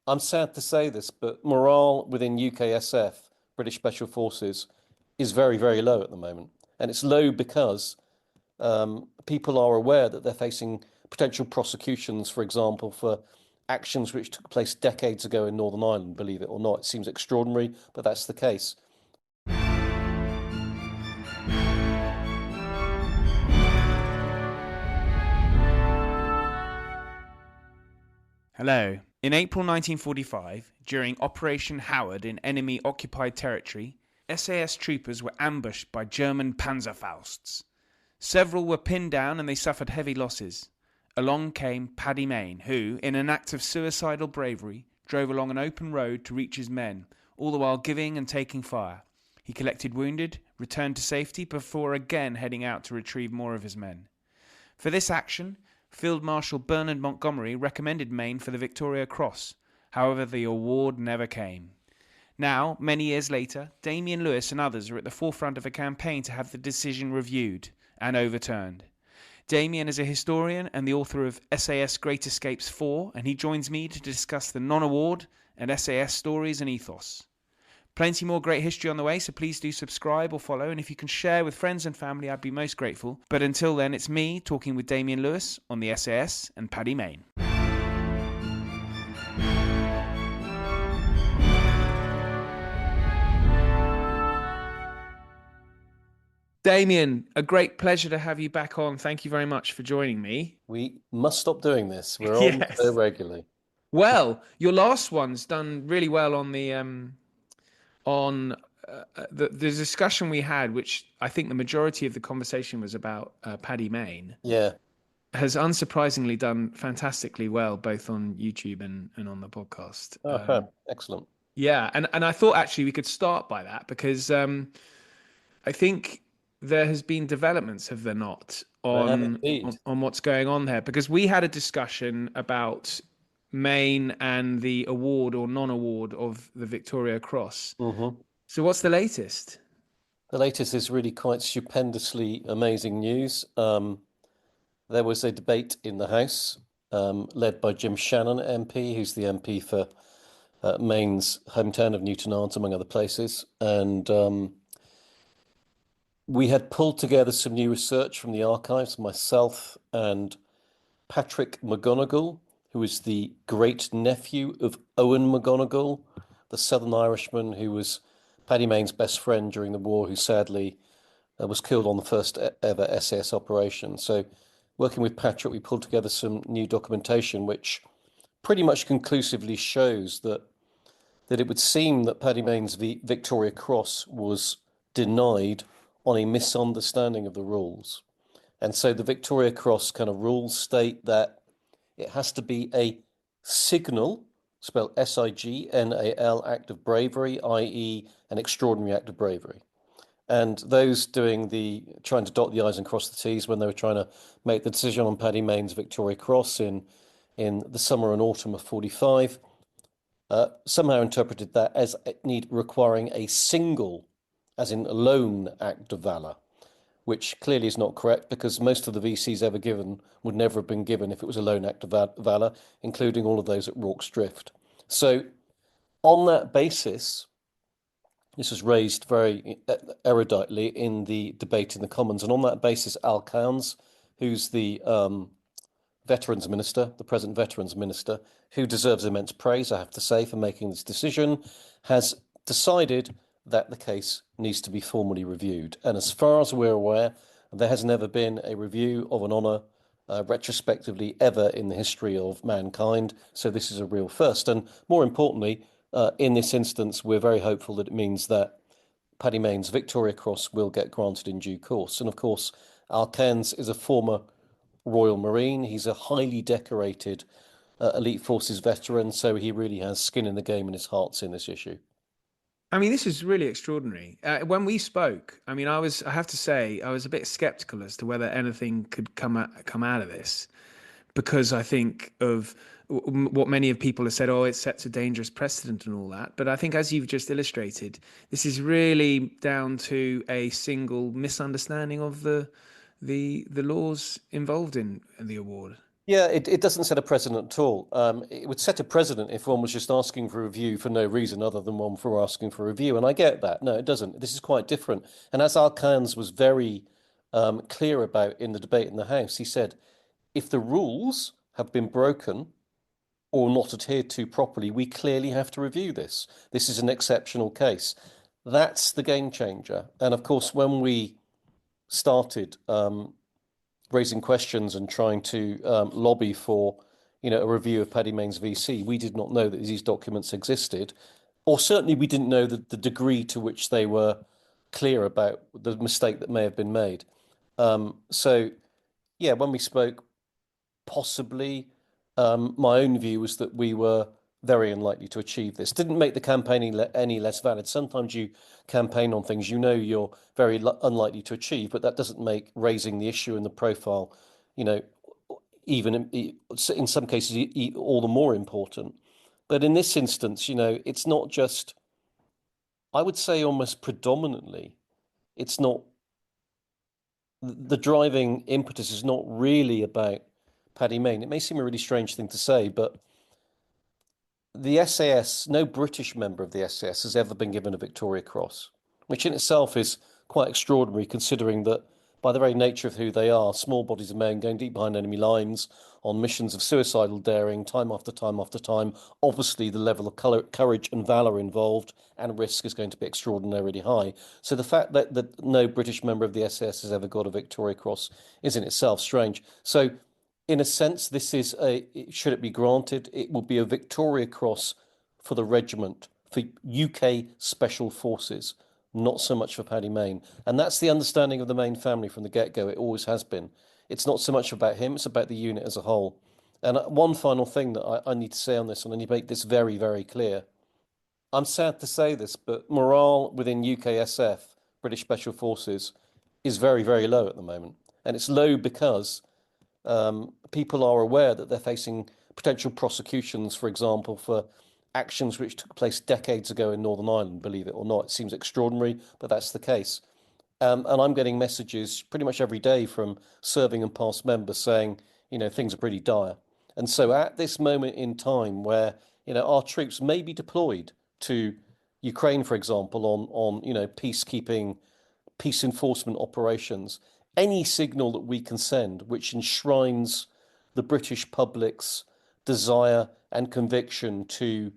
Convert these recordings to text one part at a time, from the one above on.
I'm sad to say this, but morale within UKSF, British Special Forces, is very, very low at the moment. And it's low because people are aware that they're facing potential prosecutions, for example, for actions which took place decades ago in Northern Ireland, believe it or not. It seems extraordinary, but that's the case. Hello. In April 1945, during Operation Howard in enemy-occupied territory, SAS troopers were ambushed by German Panzerfausts. Several were pinned down and they suffered heavy losses. Along came Paddy Mayne, who, in an act of suicidal bravery, drove along an open road to reach his men, all the while giving and taking fire. He collected wounded, returned to safety before again heading out to retrieve more of his men. For this action, Field Marshal Bernard Montgomery recommended Mayne for the Victoria Cross. However, the award never came. Now, many years later, Damien Lewis and others are at the forefront of a campaign to have the decision reviewed and overturned. Damien is a historian and the author of SAS Great Escapes 4, and he joins me to discuss the non-award and SAS stories and ethos. Plenty more great history on the way, so please do subscribe or follow, and if you can share with friends and family, I'd be most grateful. But until then, it's me talking with Damien Lewis on the SAS and Paddy Mayne. Damien, a great pleasure to have you back on. Thank you very much for joining me. We must stop doing this. We're on so regularly. Well, your last one's done really well on the the discussion we had, which I think the majority of the conversation was about Paddy Mayne. Yeah. Has unsurprisingly done fantastically well, both on YouTube and on the podcast. Excellent. Yeah, and I thought actually we could start by that because I think there has been developments, have there not, on what's going on there? Because we had a discussion about Mayne and the award or non-award of the Victoria Cross. Mm-hmm. So what's the latest? The latest is really quite stupendously amazing news. There was a debate in the House led by Jim Shannon, MP, who's the MP for Mayne's hometown of Newton Ards, among other places. And we had pulled together some new research from the archives, myself and Patrick McGonigal, who is the great nephew of Owen McGonigal, the Southern Irishman who was Paddy Mayne's best friend during the war, who sadly was killed on the first ever SAS operation. So working with Patrick, we pulled together some new documentation which pretty much conclusively shows that it would seem that Paddy Mayne's Victoria Cross was denied on a misunderstanding of the rules. And so the Victoria Cross kind of rules state that it has to be a signal, spelled SIGNAL, act of bravery, i.e. an extraordinary act of bravery. And those trying to dot the I's and cross the T's when they were trying to make the decision on Paddy Mayne's Victoria Cross in the summer and autumn of 45, somehow interpreted that as requiring a single, as in a lone act of valour, which clearly is not correct because most of the VCs ever given would never have been given if it was a lone act of valour, including all of those at Rorke's Drift. So on that basis, this was raised very eruditely in the debate in the Commons. And on that basis, Al Cowns, who's the Veterans Minister, the present Veterans Minister, who deserves immense praise, I have to say, for making this decision, has decided that the case needs to be formally reviewed. And as far as we're aware, there has never been a review of an honour retrospectively ever in the history of mankind. So this is a real first. And more importantly, in this instance, we're very hopeful that it means that Paddy Mayne's Victoria Cross will get granted in due course. And of course, Al Cairns is a former Royal Marine. He's a highly decorated Elite Forces veteran, so he really has skin in the game and his heart's in this issue. I mean, this is really extraordinary. When we spoke, I mean, I have to say, I was a bit skeptical as to whether anything could come out of this, because I think of what many of people have said, oh, it sets a dangerous precedent and all that. But I think, as you've just illustrated, this is really down to a single misunderstanding of the laws involved in the award. Yeah, it doesn't set a precedent at all. It would set a precedent if one was just asking for a review for no reason other than one for asking for a review. And I get that. No, it doesn't. This is quite different. And as Al Kans was very clear about in the debate in the House, he said, if the rules have been broken or not adhered to properly, we clearly have to review this. This is an exceptional case. That's the game changer. And of course, when we started raising questions and trying to lobby for, a review of Paddy Mayne's VC, we did not know that these documents existed, or certainly we didn't know the degree to which they were clear about the mistake that may have been made. So, yeah, when we spoke, possibly, my own view was that we were very unlikely to achieve this. Didn't make the campaigning any less valid. Sometimes you campaign on things you know you're very unlikely to achieve, but that doesn't make raising the issue and the profile, you know, even in some cases all the more important. But in this instance, it's not just, I would say almost predominantly, it's not, the driving impetus is not really about Paddy Mayne. It may seem a really strange thing to say, but the SAS, no British member of the SAS has ever been given a Victoria Cross, which in itself is quite extraordinary considering that by the very nature of who they are, small bodies of men going deep behind enemy lines on missions of suicidal daring, time after time after time. Obviously, the level of courage and valour involved and risk is going to be extraordinarily high. So the fact that no British member of the SAS has ever got a Victoria Cross is in itself strange. So in a sense, this is should it be granted, it will be a Victoria Cross for the regiment, for UK Special Forces, not so much for Paddy Mayne. And that's the understanding of the Mayne family from the get-go. It always has been. It's not so much about him, it's about the unit as a whole. And one final thing that I need to say on this, and I need to make this very, very clear. I'm sad to say this, but morale within UKSF, British Special Forces, is very, very low at the moment. And it's low because people are aware that they're facing potential prosecutions, for example, for actions which took place decades ago in Northern Ireland, believe it or not. It seems extraordinary, but that's the case. And I'm getting messages pretty much every day from serving and past members saying, things are pretty dire. And so at this moment in time where, our troops may be deployed to Ukraine, for example, on peacekeeping, peace enforcement operations, any signal that we can send which enshrines the British public's desire and conviction to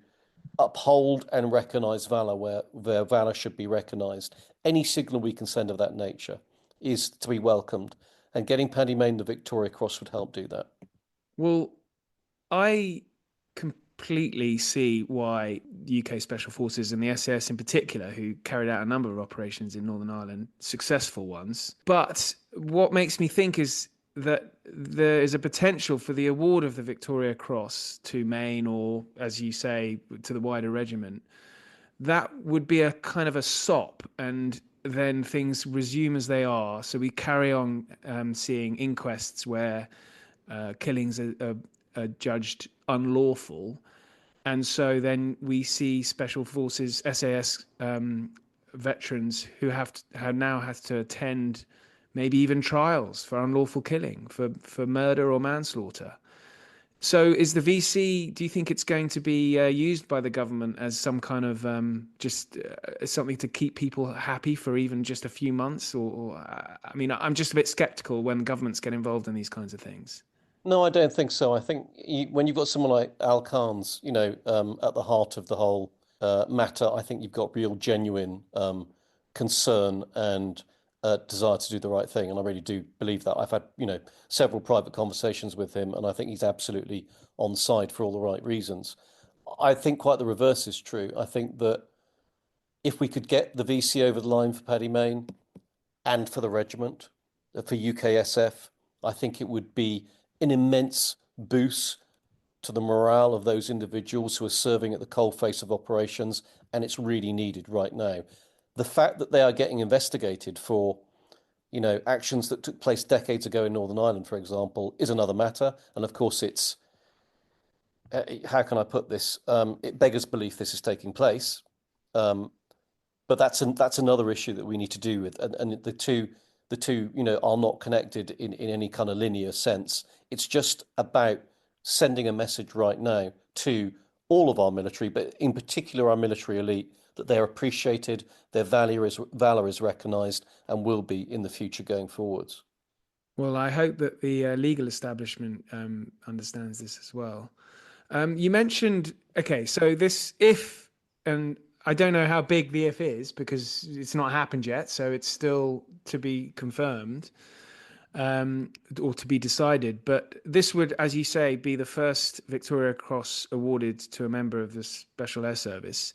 uphold and recognise valour where valour should be recognised, any signal we can send of that nature is to be welcomed. And getting Paddy Mayne the Victoria Cross would help do that. Well, I completely see why the UK Special Forces and the SAS in particular, who carried out a number of operations in Northern Ireland, successful ones. But what makes me think is that there is a potential for the award of the Victoria Cross to Mayne, or, as you say, to the wider regiment. That would be a kind of a sop, and then things resume as they are. So we carry on seeing inquests where killings are judged unlawful, and so then we see Special Forces SAS veterans who have now have to attend maybe even trials for unlawful killing, for murder or manslaughter. So is the VC, do you think it's going to be used by the government as some kind of just something to keep people happy for even just a few months? I mean, I'm just a bit skeptical when governments get involved in these kinds of things. No, I don't think so. I think when you've got someone like Al Khan's, at the heart of the whole matter, I think you've got real, genuine concern and desire to do the right thing. And I really do believe that. I've had, several private conversations with him, and I think he's absolutely on side for all the right reasons. I think quite the reverse is true. I think that if we could get the VC over the line for Paddy Mayne and for the regiment, for UKSF, I think it would be an immense boost to the morale of those individuals who are serving at the coalface of operations, and it's really needed right now. The fact that they are getting investigated for, actions that took place decades ago in Northern Ireland, for example, is another matter. And of course, it's how can I put this? It beggars belief this is taking place. But that's another issue that we need to do with, and the two are not connected in any kind of linear sense. It's just about sending a message right now to all of our military, but in particular our military elite, that they're appreciated, their valor is recognised, and will be in the future going forwards. Well, I hope that the legal establishment understands this as well. You mentioned, okay, so this if, and I don't know how big the if is because it's not happened yet, so it's still to be confirmed or to be decided. But this would, as you say, be the first Victoria Cross awarded to a member of the Special Air Service.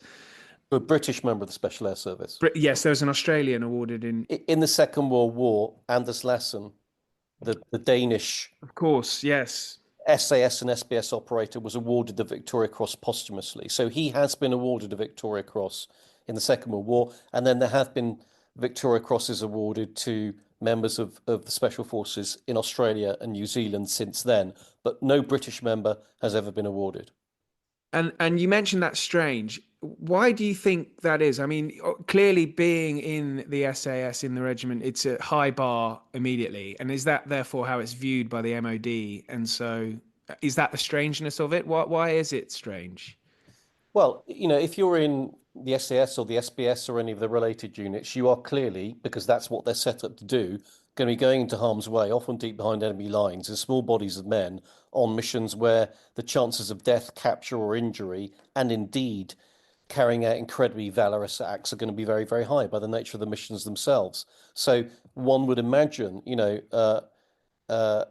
A British member of the Special Air Service. Yes, there was an Australian awarded in. In the Second World War, Anders Lassen, the Danish Of course, yes. SAS and SBS operator, was awarded the Victoria Cross posthumously. So he has been awarded a Victoria Cross in the Second World War, and then there have been Victoria Crosses awarded to members of the Special Forces in Australia and New Zealand since then, but no British member has ever been awarded. And you mentioned that's strange. Why do you think that is? I mean, clearly being in the SAS in the regiment, it's a high bar immediately. And is that therefore how it's viewed by the MOD? And so is that the strangeness of it? Why is it strange? Well, if you're in the SAS or the SBS or any of the related units, you are clearly, because that's what they're set up to do, going to be going into harm's way, often deep behind enemy lines, in small bodies of men on missions where the chances of death, capture, or injury, and indeed carrying out incredibly valorous acts, are going to be very, very high by the nature of the missions themselves. So one would imagine, uh,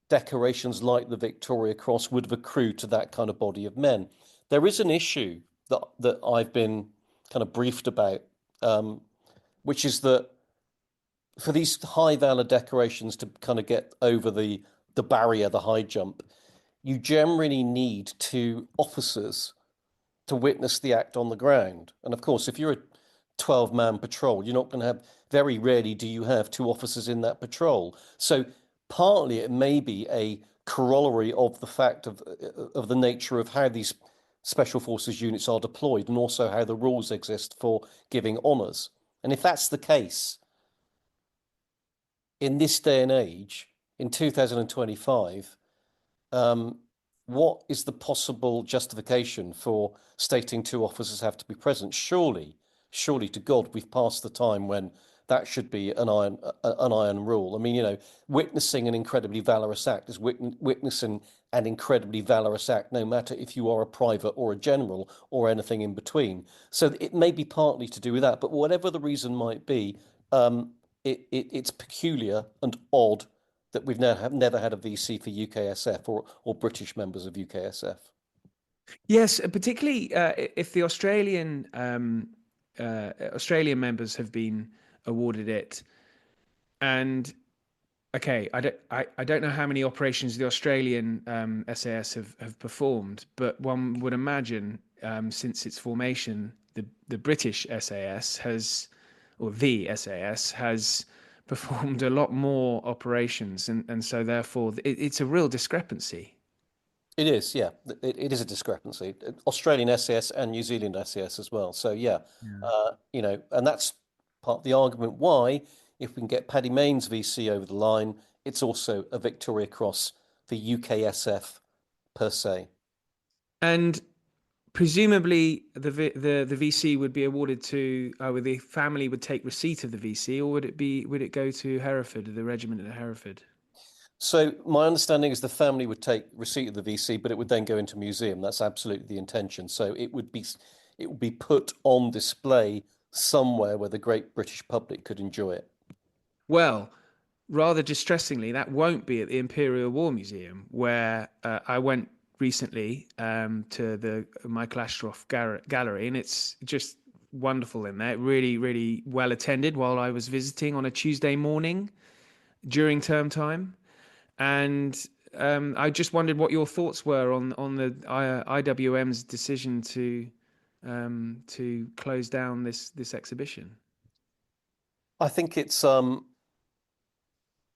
decorations like the Victoria Cross would have accrued to that kind of body of men. There is an issue that I've been kind of briefed about, which is that for these high valor decorations to kind of get over the barrier, the high jump, you generally need two officers to witness the act on the ground. And of course, if you're a 12-man patrol, you're not going to have, very rarely do you have two officers in that patrol. So partly it may be a corollary of the fact of the nature of how these special forces units are deployed and also how the rules exist for giving honours. And if that's the case, in this day and age, in 2025, um, what is the possible justification for stating two officers have to be present? Surely to God, we've passed the time when that should be an iron rule. I mean, witnessing an incredibly valorous act is witnessing an incredibly valorous act, no matter if you are a private or a general or anything in between. So it may be partly to do with that, but whatever the reason might be, it's peculiar and odd that we've never had a VC for UKSF or British members of UKSF. Yes, particularly if the Australian members have been awarded it, and okay, I don't know how many operations the Australian SAS have performed, but one would imagine since its formation, the British SAS has, or the SAS has performed a lot more operations, and so therefore it's a real discrepancy. It is, yeah. It is a discrepancy. Australian SAS and New Zealand SAS as well. So yeah, Yeah. and that's part of the argument why, if we can get Paddy Mayne's VC over the line, it's also a Victoria Cross for UKSF per se. And presumably the VC would be awarded to, would the family would take receipt of the VC, or would it go to Hereford, the regiment at Hereford? So my understanding is the family would take receipt of the VC, but it would then go into a museum. That's absolutely the intention. So it would be put on display somewhere where the great British public could enjoy it. Well, rather distressingly, that won't be at the Imperial War Museum, where I went recently to the Michael Ashcroft Gallery, and it's just wonderful in there. Really, really well attended while I was visiting on a Tuesday morning during term time. And I just wondered what your thoughts were on the IWM's decision to close down this exhibition. I think it's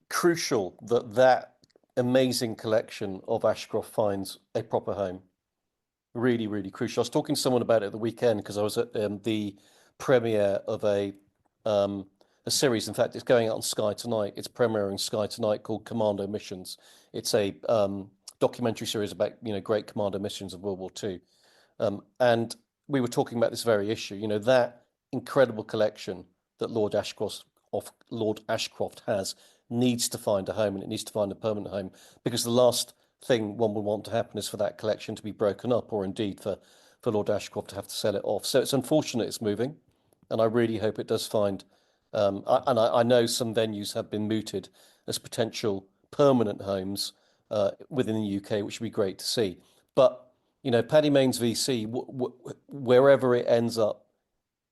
crucial that amazing collection of Ashcroft finds a proper home. Really, really crucial. I was talking to someone about it at the weekend because I was at the premiere of a a series. In fact, it's going out on Sky tonight. It's premiering Sky tonight called Commando Missions. It's a documentary series about great commando missions of World War II. And we were talking about this very issue. That incredible collection that Lord Ashcroft has needs to find a home, and it needs to find a permanent home, because the last thing one would want to happen is for that collection to be broken up, or indeed for Lord Ashcroft to have to sell it off. So it's unfortunate it's moving, and I really hope it does find. I know some venues have been mooted as potential permanent homes within the UK, which would be great to see. But Paddy Mayne's VC, wherever it ends up,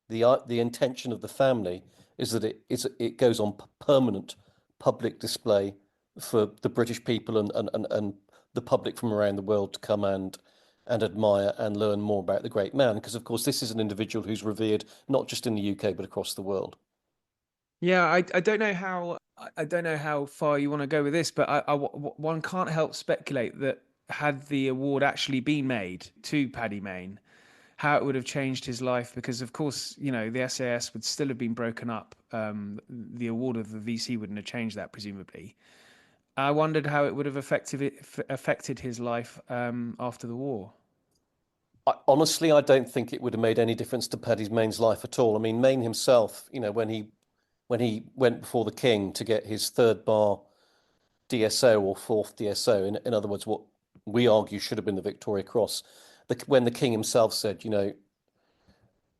the intention of the family is that it goes on permanent public display for the British people and the public from around the world to come and admire and learn more about the great man. Because of course, this is an individual who's revered not just in the UK but across the world. Yeah, I don't know how I don't know how far you want to go with this, but one can't help speculate that had the award actually been made to Paddy Mayne, how it would have changed his life. Because of course, the SAS would still have been broken up. The award of the VC wouldn't have changed that, presumably. I wondered how it would have affected his life after the war. Honestly, I don't think it would have made any difference to Paddy Mayne's life at all. I mean, Mayne himself, when he went before the king to get his third bar DSO or fourth DSO, in other words, what we argue should have been the Victoria Cross, when the king himself said,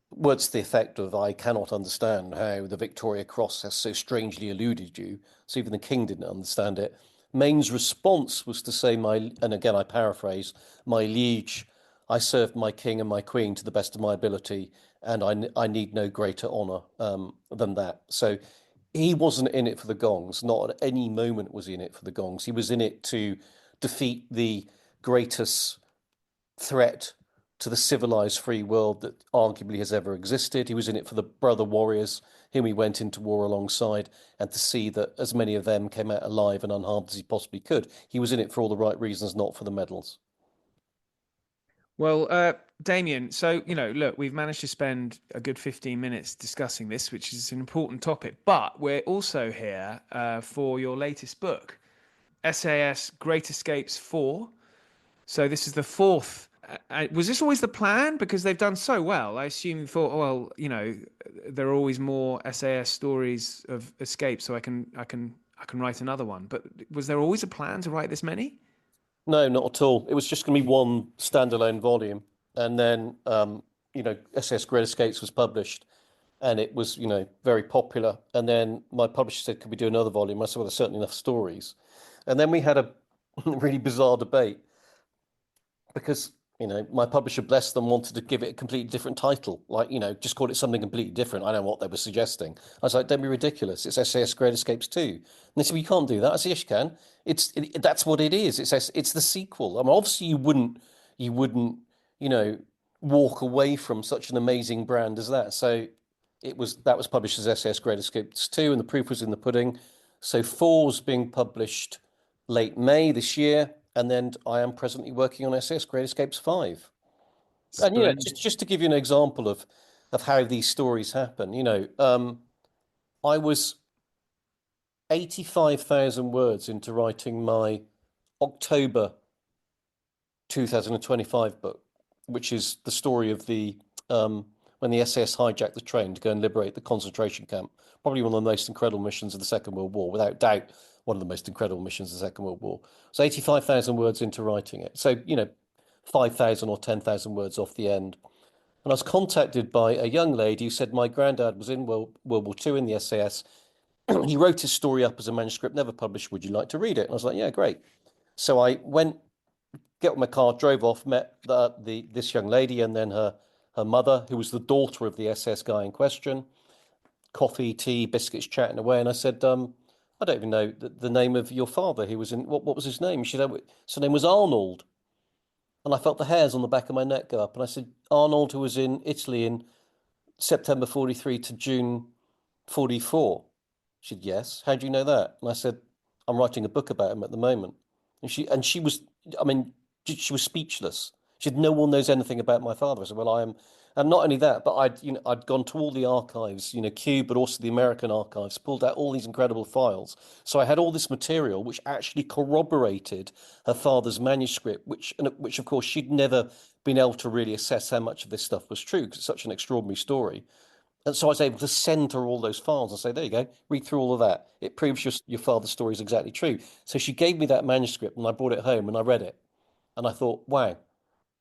words to the effect of, "I cannot understand how the Victoria Cross has so strangely eluded you." So even the king didn't understand it. Mayne's response was to say, and again I paraphrase, "My liege, I served my king and my queen to the best of my ability, and I need no greater honour than that." So he wasn't in it for the gongs. Not at any moment was he in it for the gongs. He was in it to defeat the greatest threat to the civilized free world that arguably has ever existed. He was in it for the brother warriors whom he went into war alongside, and to see that as many of them came out alive and unharmed as he possibly could. He was in it for all the right reasons, not for the medals. Well, Damien, so, look, we've managed to spend a good 15 minutes discussing this, which is an important topic, but we're also here for your latest book, SAS Great Escapes 4. So this is the fourth. Was this always the plan? Because they've done so well. I assume you thought, oh, well, there are always more SAS stories of escape, so I can write another one. But was there always a plan to write this many? No, not at all. It was just going to be one standalone volume, and then SS Great Escapes was published, and it was very popular. And then my publisher said, "Could we do another volume?" I said, "Well, there's certainly enough stories." And then we had a really bizarre debate because my publisher, bless them, wanted to give it a completely different title, like just call it something completely different. I don't know what they were suggesting. I was like, "Don't be ridiculous, it's SAS Great Escapes 2." And they said, "We can't do that." I said, "Yes, you can. That's what it is. It's the sequel." I mean, obviously you wouldn't you know walk away from such an amazing brand as that. So that was published as SAS Great Escapes 2, and the proof was in the pudding. So four's being published late May this year, and then I am presently working on SAS Great Escapes 5. And Splendid. just to give you an example of how these stories happen, I was 85,000 words into writing my October 2025 book, which is the story of the when the SAS hijacked the train to go and liberate the concentration camp. Probably one of the most incredible missions of the Second World War, without doubt, one of the most incredible missions of the Second World War. So 85,000 words into writing it. So, 5,000 or 10,000 words off the end. And I was contacted by a young lady who said my granddad was in World War II in the SAS. He wrote his story up as a manuscript, never published. Would you like to read it? And I was like, yeah, great. So I went, get my car, drove off, met this young lady and then her mother, who was the daughter of the SS guy in question. Coffee, tea, biscuits, chatting away. And I said, I don't even know the name of your father. He was in, what was his name? She said, his name was Arnold. And I felt the hairs on the back of my neck go up. And I said, Arnold, who was in Italy in September 43 to June 44. She said, yes. How do you know that? And I said, I'm writing a book about him at the moment. And she was, I mean, she was speechless. She said, no one knows anything about my father. I said, well, I am. And not only that, but I'd gone to all the archives, Kew, but also the American archives, pulled out all these incredible files. So I had all this material which actually corroborated her father's manuscript, which of course she'd never been able to really assess how much of this stuff was true because it's such an extraordinary story. And so I was able to send her all those files and say, there you go, read through all of that. It proves your father's story is exactly true. So she gave me that manuscript and I brought it home and I read it. And I thought, wow,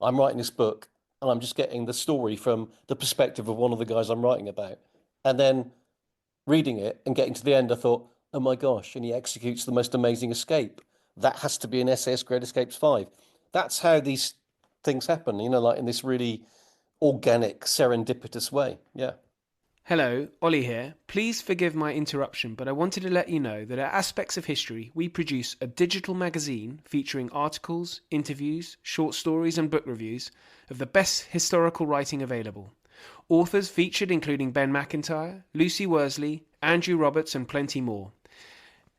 I'm writing this book and I'm just getting the story from the perspective of one of the guys I'm writing about. And then reading it and getting to the end, I thought, oh my gosh, and he executes the most amazing escape. That has to be in SAS Great Escapes 5. That's how these things happen, like in this really organic, serendipitous way. Yeah. Hello, Ollie here. Please forgive my interruption, but I wanted to let you know that at Aspects of History, we produce a digital magazine featuring articles, interviews, short stories, and book reviews of the best historical writing available. Authors featured including Ben Macintyre, Lucy Worsley, Andrew Roberts, and plenty more.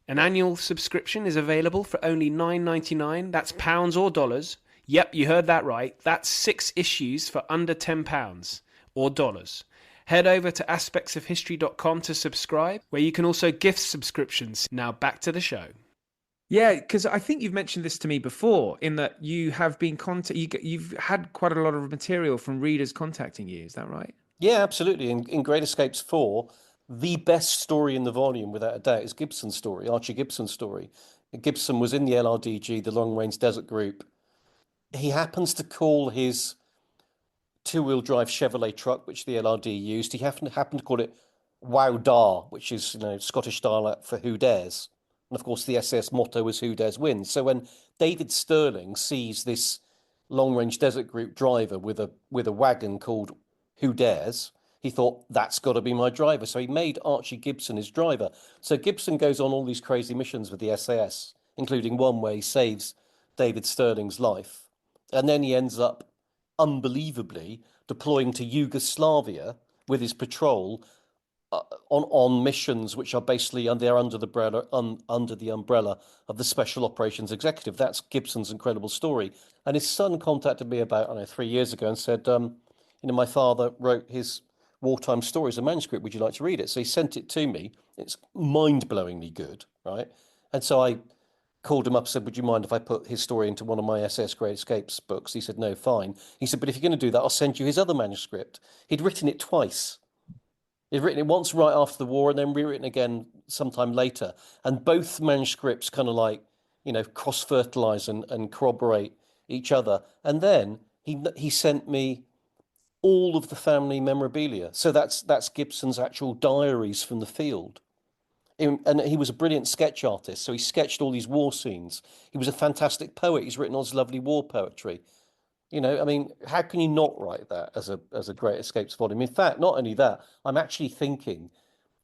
An annual subscription is available for only $9.99. That's pounds or dollars. Yep, you heard that right. That's 6 issues for under £10 or dollars. Head over to aspectsofhistory.com to subscribe, where you can also gift subscriptions. Now back to the show. Yeah, because I think you've mentioned this to me before, in that you have been you've had quite a lot of material from readers contacting you. Is that right? Yeah, absolutely. In Great Escapes 4, the best story in the volume, without a doubt, is Gibson's story, Archie Gibson's story. Gibson was in the LRDG, the Long Range Desert Group. He happens to call his two-wheel drive Chevrolet truck, which the LRD used. He happened to call it Wow Dar, which is Scottish dialect for Who Dares. And of course, the SS motto was Who Dares Wins. So when David Stirling sees this long-range desert group driver with a wagon called Who Dares, he thought that's got to be my driver. So he made Archie Gibson his driver. So Gibson goes on all these crazy missions with the SAS, including one where he saves David Stirling's life, and then he ends up unbelievably deploying to Yugoslavia with his patrol on missions which are basically under the umbrella of the Special Operations Executive. That's Gibson's incredible story. And his son contacted me about, I don't know, 3 years ago and said, my father wrote his wartime story as a manuscript. Would you like to read it? So he sent it to me. It's mind-blowingly good, right? And so I called him up and said, would you mind if I put his story into one of my SS Great Escapes books? He said, no, fine. He said, but if you're going to do that, I'll send you his other manuscript. He'd written it twice. He'd written it once right after the war and then rewritten again sometime later. And both manuscripts kind of like, cross-fertilize and corroborate each other. And then he sent me all of the family memorabilia. So that's Gibson's actual diaries from the field. And he was a brilliant sketch artist, so he sketched all these war scenes. He was a fantastic poet. He's written all this lovely war poetry. I mean, how can you not write that as a Great Escapes volume? In fact, not only that, I'm actually thinking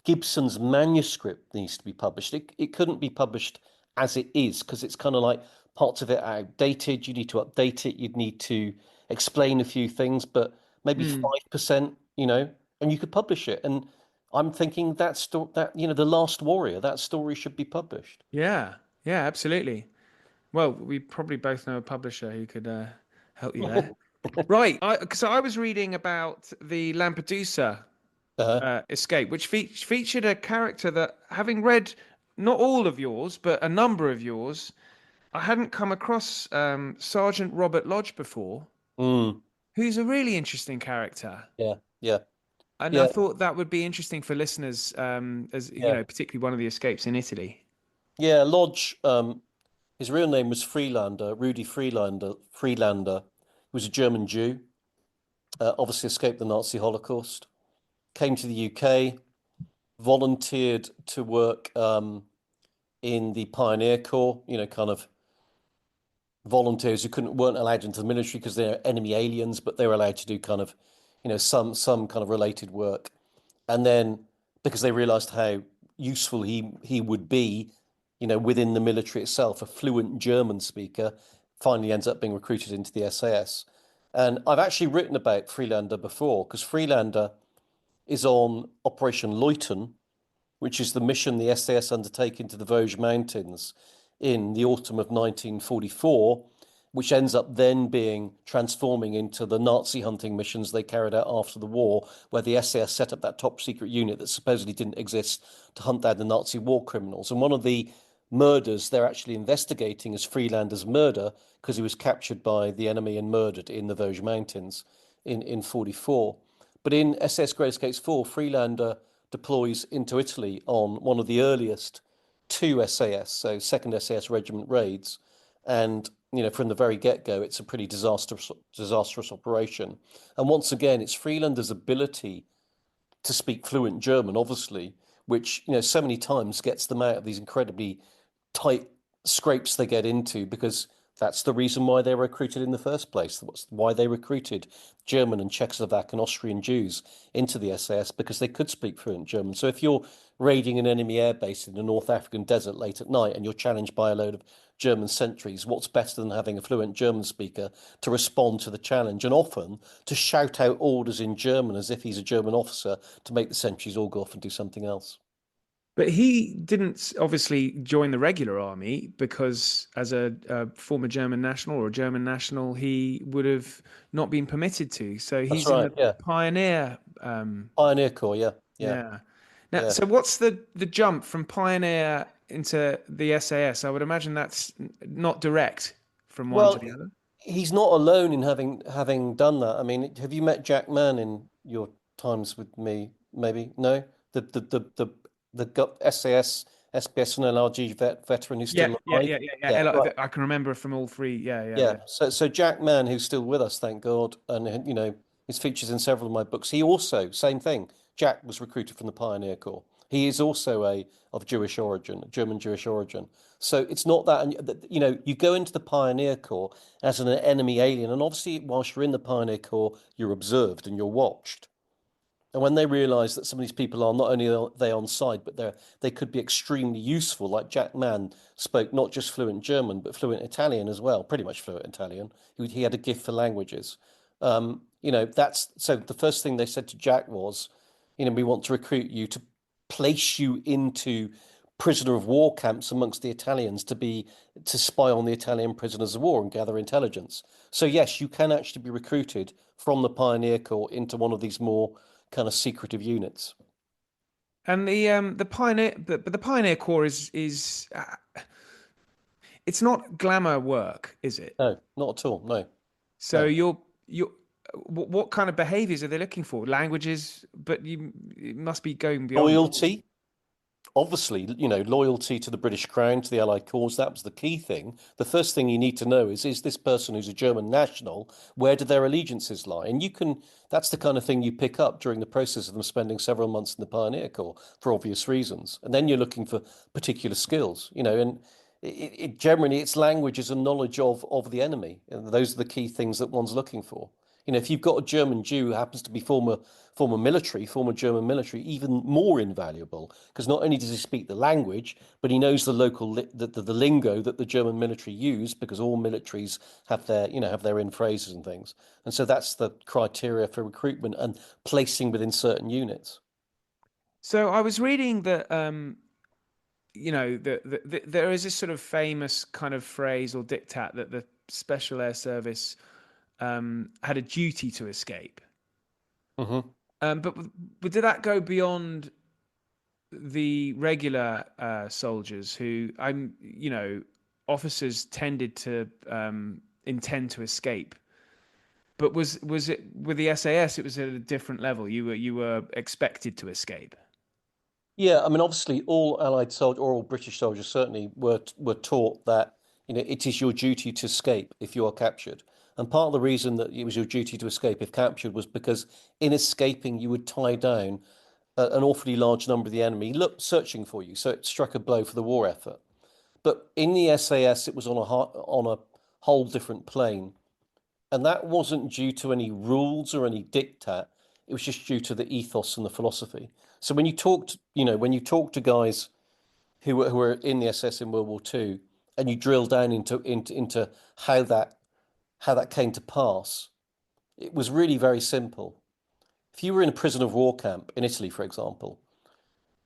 Gibson's manuscript needs to be published. It couldn't be published as it is because it's kind of like parts of it are outdated. You need to update it. You'd need to explain a few things, but maybe 5%, and you could publish it. And I'm thinking The Last Warrior, that story should be published. Yeah, yeah, absolutely. Well, we probably both know a publisher who could help you there. Right, because I was reading about the Lampedusa Uh, escape, which featured a character that, having read not all of yours, but a number of yours, I hadn't come across Sergeant Robert Lodge before, mm, who's a really interesting character. yeah, yeah, And I yeah, thought that would be interesting for listeners, as you yeah, know, particularly one of the escapes in Italy. yeah. Lodge, his real name was Freelander, Rudy Freelander. Freelander, he was a German Jew, obviously escaped the Nazi Holocaust, came to the UK, volunteered to work in the Pioneer Corps, kind of volunteers who weren't allowed into the military because they're enemy aliens, but they were allowed to do kind of, some kind of related work. And then because they realized how useful he would be, within the military itself, a fluent German speaker, finally ends up being recruited into the SAS. And I've actually written about Freelander before because Freelander is on Operation Leuthen, which is the mission the SAS undertake into the Vosges Mountains in the autumn of 1944. which ends up then being transforming into the Nazi hunting missions they carried out after the war, where the SAS set up that top secret unit that supposedly didn't exist to hunt down the Nazi war criminals. And one of the murders they're actually investigating is Freelander's murder because he was captured by the enemy and murdered in the Vosges Mountains in 44. But in SS Great Escapes 4, Freelander deploys into Italy on one of the earliest two SAS, so second SAS regiment raids, and from the very get-go, it's a pretty disastrous operation. And once again, it's Freelander's ability to speak fluent German, obviously, which so many times gets them out of these incredibly tight scrapes they get into, because that's the reason why they're recruited in the first place. That's why they recruited German and Czechoslovak and Austrian Jews into the SAS, because they could speak fluent German. So if you're raiding an enemy airbase in the North African desert late at night and you're challenged by a load of German sentries, what's better than having a fluent German speaker to respond to the challenge, and often to shout out orders in German as if he's a German officer to make the sentries all go off and do something else. But he didn't obviously join the regular army because, as a former German national or a German national, he would have not been permitted to. So That's he's in right, the yeah. pioneer. Pioneer Corps, yeah, yeah, Yeah. Now, yeah. so what's the jump from pioneer into the SAS? I would imagine that's not direct from one to Well, the other. he's not alone in having done that. I mean, have you met Jack Mann in your times with me? Maybe no. The SAS, SBS, and LRG veteran who's Yeah, still yeah, alive. yeah, yeah, Yeah, yeah. right. I can remember from all three. Yeah, yeah, Yeah. yeah. So Jack Mann, who's still with us, thank God, and his features in several of my books. He also, same thing. Jack was recruited from the Pioneer Corps. He is also of Jewish origin, German Jewish origin. So it's not that, and you go into the Pioneer Corps as an enemy alien, and obviously, whilst you're in the Pioneer Corps, you're observed and you're watched. And when they realise that some of these people are not only are they on side, but they could be extremely useful. Like Jack Mann spoke not just fluent German, but fluent Italian as well, pretty much fluent Italian. He had a gift for languages. That's so. The first thing they said to Jack was, we want to recruit you to place you into prisoner of war camps amongst the Italians to spy on the Italian prisoners of war and gather intelligence. So yes, you can actually be recruited from the Pioneer Corps into one of these more kind of secretive units. And the pioneer, but the Pioneer Corps is it's not glamour work, is it? No, not at all. No, So no. you're what kind of behaviors are they looking for? Languages, but you it must be going beyond. Loyalty, obviously, loyalty to the British Crown, to the Allied cause, that was the key thing. The first thing you need to know is this person who's a German national, where do their allegiances lie? And that's the kind of thing you pick up during the process of them spending several months in the Pioneer Corps for obvious reasons. And then you're looking for particular skills, and generally it's languages and knowledge of the enemy. And those are the key things that one's looking for. If you've got a German Jew who happens to be former German military, even more invaluable, because not only does he speak the language, but he knows the local the lingo that the German military use, because all militaries have their own phrases and things. And so that's the criteria for recruitment and placing within certain units. So I was reading that there is this sort of famous kind of phrase or diktat that the Special Air Service had a duty to escape. Hmm. But did that go beyond the regular soldiers who officers tended to intend to escape? But was it with the SAS? It was at a different level. You were expected to escape. Yeah, I mean, obviously, all Allied soldiers, or all British soldiers, certainly were taught that it is your duty to escape if you are captured. And part of the reason that it was your duty to escape if captured was because in escaping you would tie down an awfully large number of the enemy, searching for you. So it struck a blow for the war effort. But in the SAS, it was on a whole different plane, and that wasn't due to any rules or any diktat. It was just due to the ethos and the philosophy. So when you talk to guys who were in the SS in World War II, and you drill down into how that came to pass, it was really very simple. If you were in a prison of war camp in Italy, for example,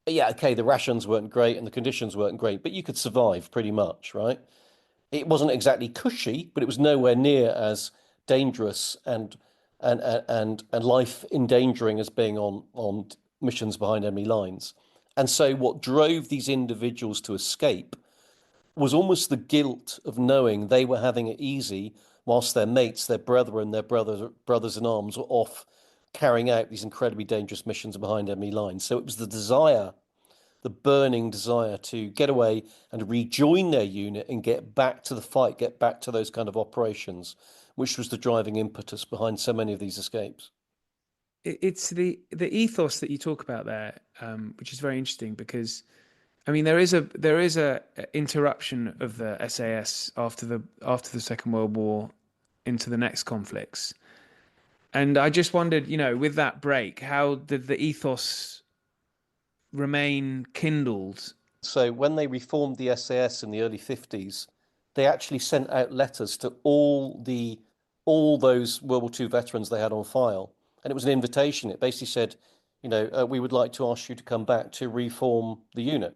yeah, okay, the rations weren't great and the conditions weren't great, but you could survive pretty much, right? It wasn't exactly cushy, but it was nowhere near as dangerous and life endangering as being on missions behind enemy lines. And so what drove these individuals to escape was almost the guilt of knowing they were having it easy whilst their mates, their brethren, their brothers in arms were off carrying out these incredibly dangerous missions behind enemy lines. So it was the desire, the burning desire to get away and rejoin their unit and get back to the fight, get back to those kind of operations, which was the driving impetus behind so many of these escapes. It's the ethos that you talk about there, which is very interesting because I mean there is a interruption of the SAS after the Second World War into the next conflicts, and I just wondered, with that break, how did the ethos remain kindled? So when they reformed the SAS in the early 50s, they actually sent out letters to all those World War II veterans they had on file, and it was an invitation. It basically said, we would like to ask you to come back to reform the unit.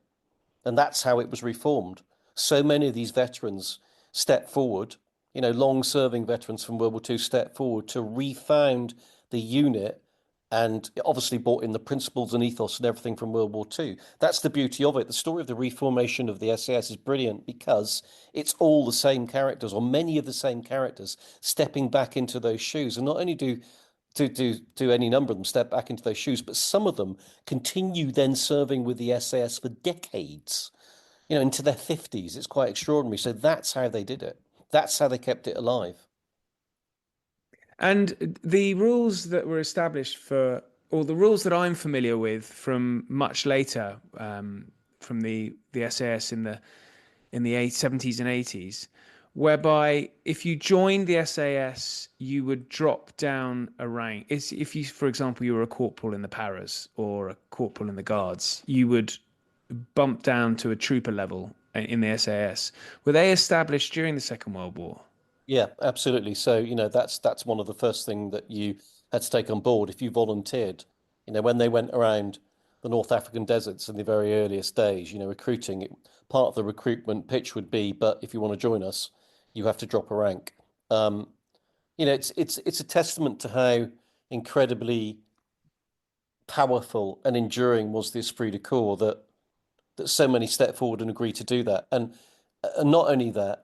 And that's how it was reformed. So many of these veterans stepped forward, long-serving veterans from World War II stepped forward to refound the unit and obviously brought in the principles and ethos and everything from World War II. That's the beauty of it. The story of the reformation of the SAS is brilliant because it's all the same characters, or many of the same characters, stepping back into those shoes. And not only do any number of them step back into those shoes, but some of them continue then serving with the SAS for decades, into their 50s. It's quite extraordinary. So that's how they did it. That's how they kept it alive. And the rules that were established or the rules that I'm familiar with from much later, from the SAS in the 70s and 80s, whereby if you joined the SAS, you would drop down a rank. If you, for example, you were a corporal in the paras or a corporal in the guards, you would bump down to a trooper level in the SAS. Were they established during the Second World War? Yeah, absolutely. So, that's one of the first thing that you had to take on board if you volunteered. When they went around the North African deserts in the very earliest days, recruiting, part of the recruitment pitch would be, but if you want to join us, you have to drop a rank. Um, it's a testament to how incredibly powerful and enduring was the esprit de corps that so many stepped forward and agreed to do that. And not only that,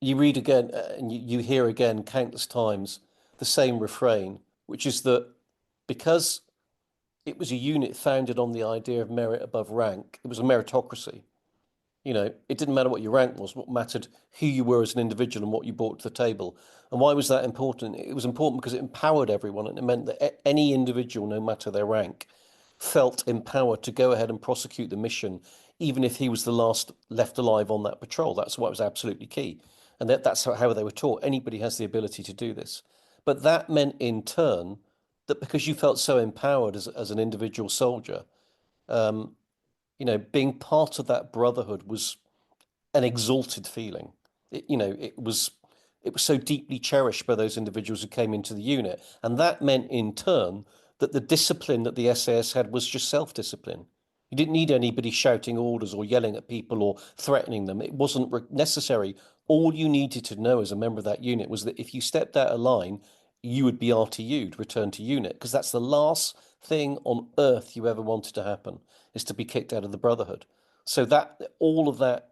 you read again and you hear again countless times the same refrain, which is that because it was a unit founded on the idea of merit above rank, it was a meritocracy. It didn't matter what your rank was, what mattered who you were as an individual and what you brought to the table. And why was that important? It was important because it empowered everyone, and it meant that any individual, no matter their rank, felt empowered to go ahead and prosecute the mission, even if he was the last left alive on that patrol. That's why it was absolutely key. And that's how they were taught. Anybody has the ability to do this. But that meant in turn that because you felt so empowered as an individual soldier, um, being part of that brotherhood was an exalted feeling. It was so deeply cherished by those individuals who came into the unit, and that meant in turn that the discipline that the SAS had was just self-discipline. You didn't need anybody shouting orders or yelling at people or threatening them. It wasn't necessary. All you needed to know as a member of that unit was that if you stepped out of line, you would be RTU'd, returned to unit, because that's the last thing on earth you ever wanted to happen, is to be kicked out of the Brotherhood. So that all of that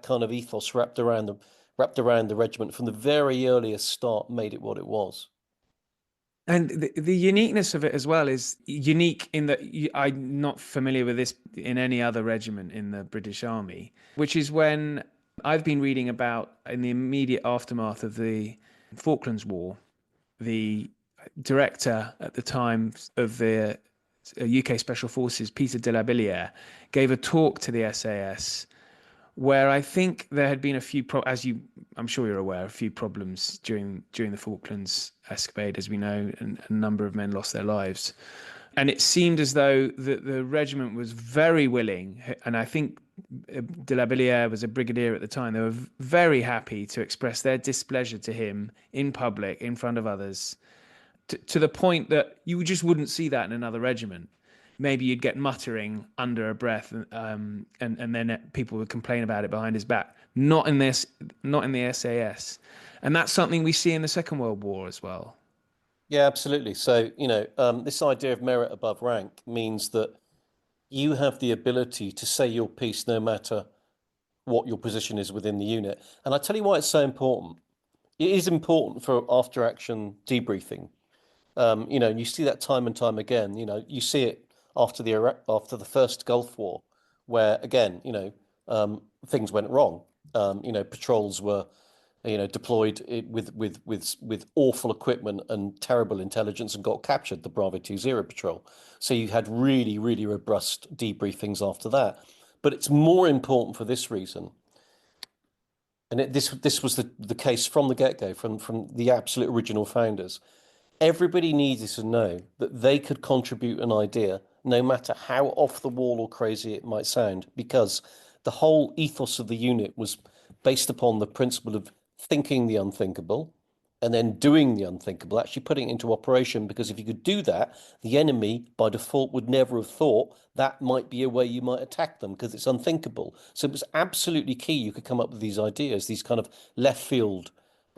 kind of ethos wrapped around the regiment from the very earliest start made it what it was. And the uniqueness of it as well is unique in that I'm not familiar with this in any other regiment in the British Army, which is when I've been reading about in the immediate aftermath of the Falklands War, the director at the time of the UK Special Forces, Peter de la Billière, gave a talk to the SAS where I think there had been a few, I'm sure you're aware, a few problems during the Falklands escapade, as we know, and a number of men lost their lives. And it seemed as though the regiment was very willing, and I think de la Billière was a brigadier at the time. They were very happy to express their displeasure to him in public, in front of others, to the point that you just wouldn't see that in another regiment. Maybe you'd get muttering under a breath, and then people would complain about it behind his back. not in the SAS. And that's something we see in the Second World War as well. Yeah, absolutely. So, this idea of merit above rank means that you have the ability to say your piece no matter what your position is within the unit. And I tell you why it's so important. It is important for after action debriefing. And you see that time and time again. You see it after the first Gulf War, where again, things went wrong. Patrols were, deployed with awful equipment and terrible intelligence and got captured. The Bravo 20 patrol. So you had really, really robust debriefings after that. But it's more important for this reason. And this was the case from the get-go, from the absolute original founders. Everybody needed to know that they could contribute an idea, no matter how off the wall or crazy it might sound, because the whole ethos of the unit was based upon the principle of thinking the unthinkable and then doing the unthinkable, actually putting it into operation. Because if you could do that, the enemy by default would never have thought that might be a way you might attack them because it's unthinkable. So it was absolutely key you could come up with these ideas, these kind of left field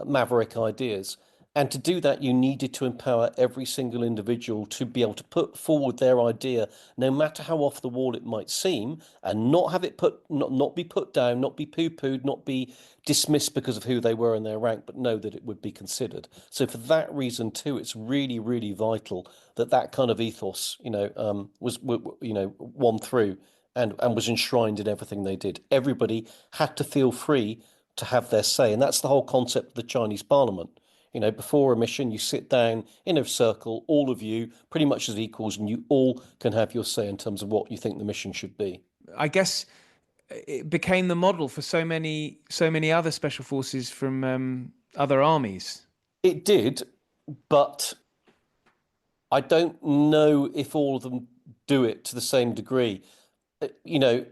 maverick ideas. And to do that, you needed to empower every single individual to be able to put forward their idea, no matter how off the wall it might seem, and not have it not be put down, not be poo-pooed, not be dismissed because of who they were in their rank, but know that it would be considered. So for that reason too, it's really, really vital that kind of ethos, was won through and was enshrined in everything they did. Everybody had to feel free to have their say, and that's the whole concept of the Chinese Parliament. Before a mission, you sit down in a circle, all of you, pretty much as equals, and you all can have your say in terms of what you think the mission should be. I guess it became the model for so many other special forces from other armies. It did, but I don't know if all of them do it to the same degree. The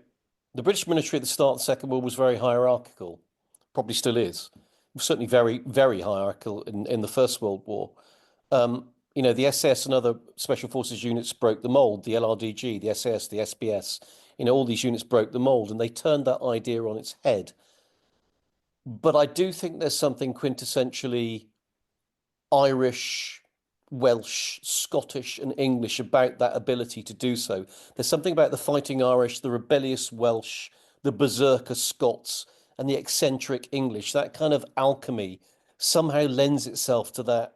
British military at the start of the Second World was very hierarchical, probably still is. Certainly very, very hierarchical in the First World War. The SAS and other special forces units broke the mold. The LRDG, the SAS, the SBS, all these units broke the mold, and they turned that idea on its head. But I do think there's something quintessentially Irish, Welsh, Scottish, and English about that ability to do so. There's something about the fighting Irish, the rebellious Welsh, the berserker Scots, and the eccentric English. That kind of alchemy somehow lends itself to that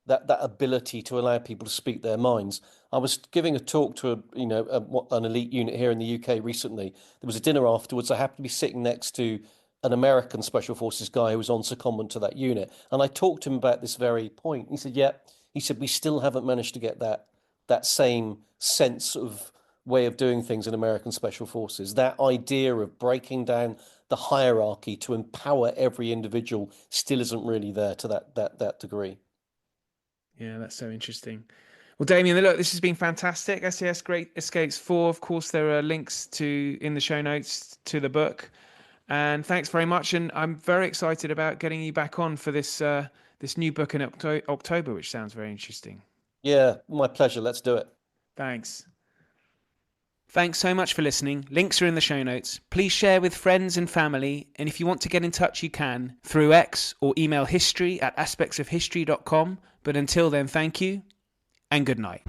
ability to allow people to speak their minds. I was giving a talk to an elite unit here in the UK recently. There was a dinner afterwards. I happened to be sitting next to an American Special Forces guy who was on secondment to that unit, and I talked to him about this very point. He said, "Yeah," he said, "we still haven't managed to get that same sense of way of doing things in American Special Forces. That idea of breaking down the hierarchy to empower every individual still isn't really there to that degree." Yeah, that's so interesting. Well, Damien, look, this has been fantastic. SAS Great Escapes 4. Of course, there are links in the show notes to the book. And thanks very much. And I'm very excited about getting you back on for this new book in October, which sounds very interesting. Yeah, my pleasure. Let's do it. Thanks. Thanks so much for listening. Links are in the show notes. Please share with friends and family. And if you want to get in touch, you can through X or email history@aspectsofhistory.com. But until then, thank you and good night.